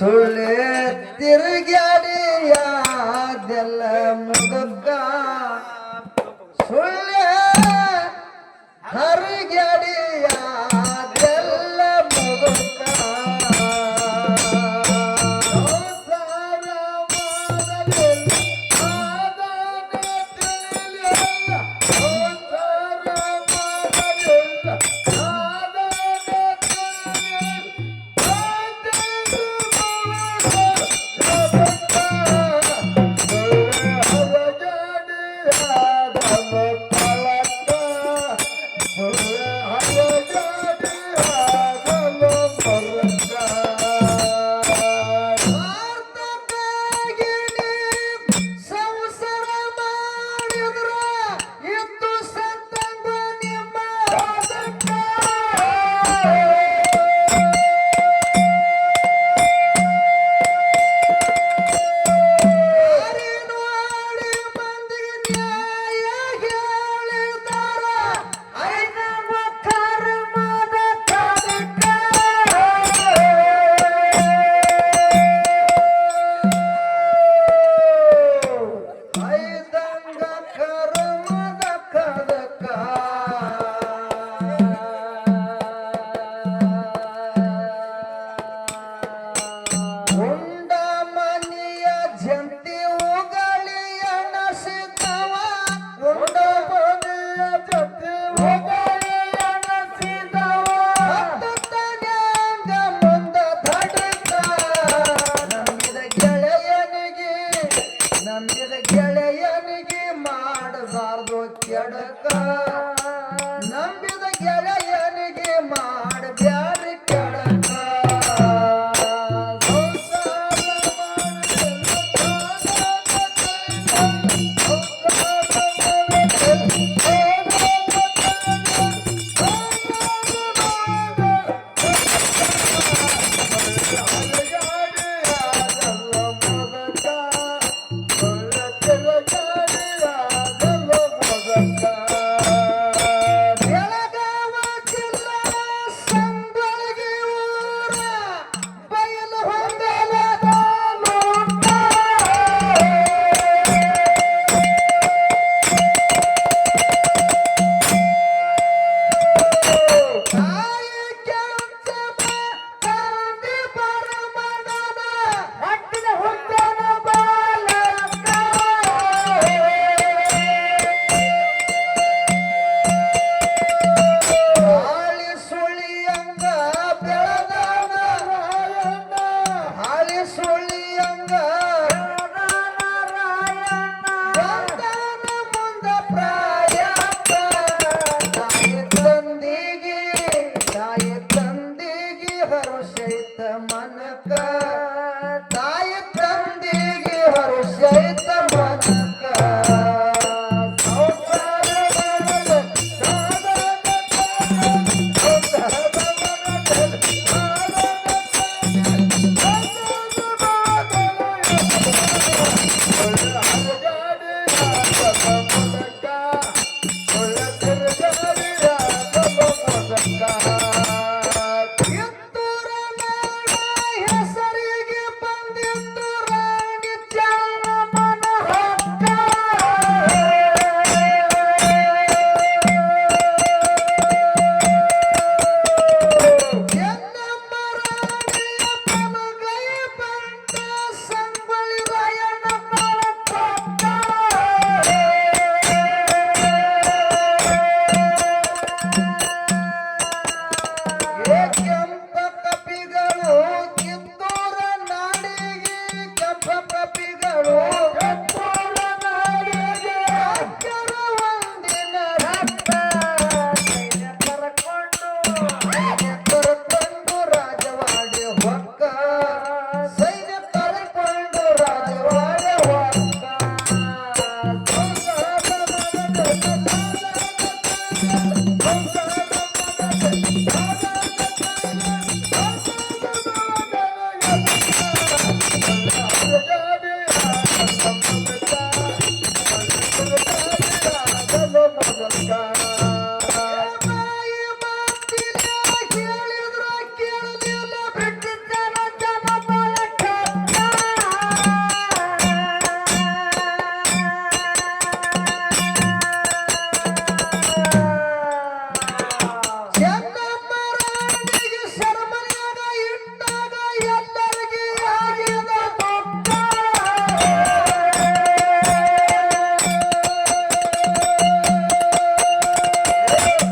ಸುಳ್ಳೆ ತಿರುಗಾಡಿಯಾದೆಲ್ಲ ಮುದುಕ ಸುಳ್ಳೆ ಹರಿಗಾಡಿಯಾದೆಲ್ಲ ಮುದುಕ ಗೆಳೆಯನಿಗೆ ಮಾಡಬಾರ್ದು ಕೆಡಕ ನಂಬಿದ ಗೆಳೆಯನಿಗೆ ಮಾಡಬ್ಯಾರಿ ಕೆಡಕ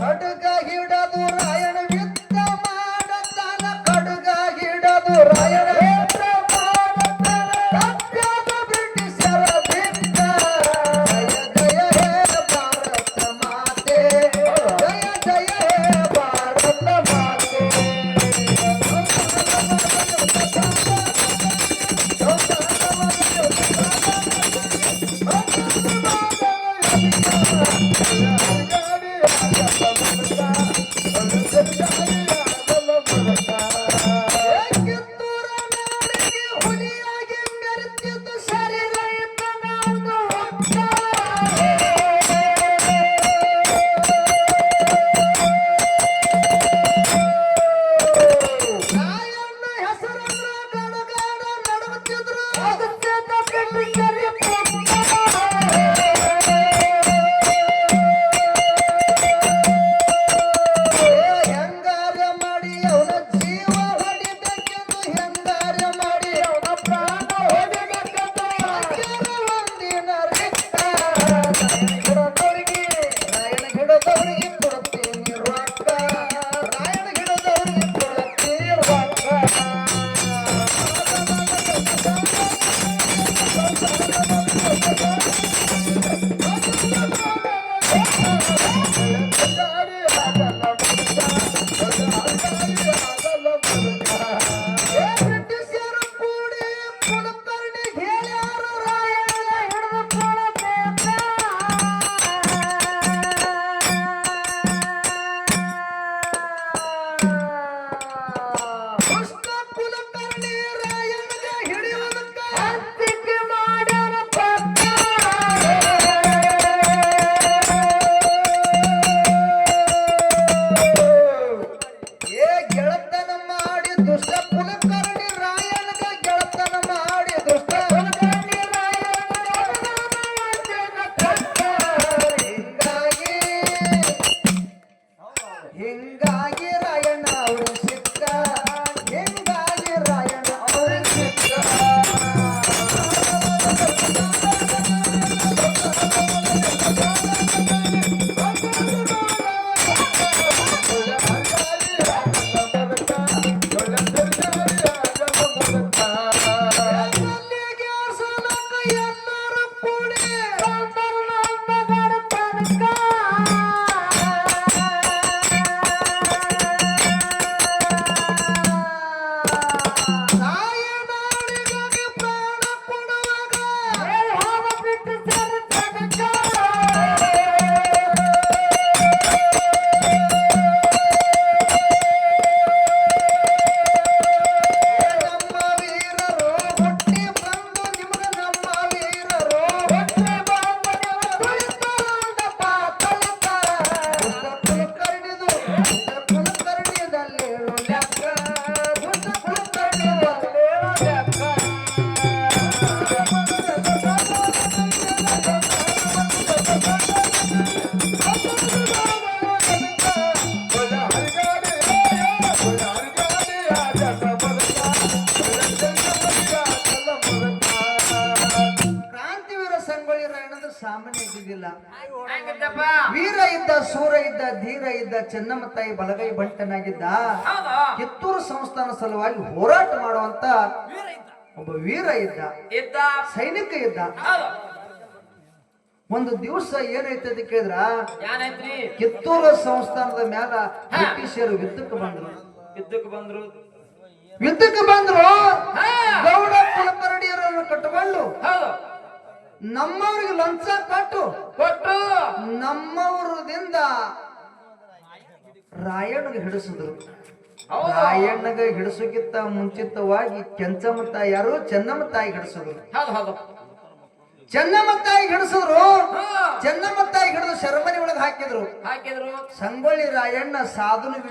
ಖಡ್ಗ ಹಿಡದು ರಾಯಣ ಯುದ್ಧ ಮಾಡತಾನ ಖಡ್ಗ ಹಿಡದು ರಾಯಣ ಯುದ್ಧ ಮಾಡತಾನ ತಪ್ಪಾದ ಬ್ರಿಟಿಷರ ಬಿಟ್ಟ ಜಯ ಜಯ ಹೇ ಭಾರತ ಮಾತೆ ಜಯ ಜಯ ಹೇ ಭಾರತ ಮಾತೆ ಹಿಂಗಾಗಿ ರಾಯಣ್ಣ ಅವರು ಸಿಕ್ಕ ಹಿಂಗಾಗಿ ರಾಯಣ್ಣ ಅವರು ಸಿಕ್ಕ ಸಾಮಾನ್ಯ ಇದ್ದಿದ್ದಿಲ್ಲ. ವೀರ ಇದ್ದ, ಸೂರ ಇದ್ದ, ಧೀರ ಇದ್ದ, ಚೆನ್ನಮ್ಮ ತಾಯಿ ಬಲಗೈ ಬಂಟನಾಗಿದ್ದ. ಕಿತ್ತೂರು ಸಂಸ್ಥಾನ ಸಲುವಾಗಿ ಹೋರಾಟ ಮಾಡುವಂತ ಒಬ್ಬ ವೀರ ಇದ್ದ, ಸೈನಿಕ ಇದ್ದ. ಒಂದು ದಿವಸ ಏನೈತೆ ಅಂತ ಕೇಳಿದ್ರ, ಕಿತ್ತೂರು ಸಂಸ್ಥಾನದ ಮ್ಯಾಲ ಬ್ರಿಟಿಷರು ಯುದ್ಧಕ್ಕೆ ಬಂದ್ರು. ಗೌಡ ಕುಲಕರ್ಣಿಯರನ್ನು ಕಟ್ಟಿಕೊಂಡು ನಮ್ಮವ್ರಿಗೆ ಲಂಚ ಕೊಟ್ಟು ನಮ್ಮವ್ರದಿಂದ ರಾಯಣ್ಣಗೆ ಹಿಡಿಸಿದ್ರು. ರಾಯಣ್ಣಗೆ ಹಿಡಿಸೋಕ್ಕಿಂತ ಮುಂಚಿತವಾಗಿ ಕೆಂಚಮ್ಮ ತಾಯಿ ಯಾರು ಚೆನ್ನಮ್ಮ ತಾಯಿ ಹಿಡಿಸಿದ್ರು. ಚೆನ್ನಮ್ಮ ತಾಯಿ ಹಿಡಿಸಿದ್ರು. ಚೆನ್ನಮ್ಮ ತಾಯಿ ಹಿಡಿದು ಶರಮನಿ ಒಳಗೆ ಹಾಕಿದ್ರು. ಸಂಗೊಳ್ಳಿ ರಾಯಣ್ಣ ಸಾಧುನು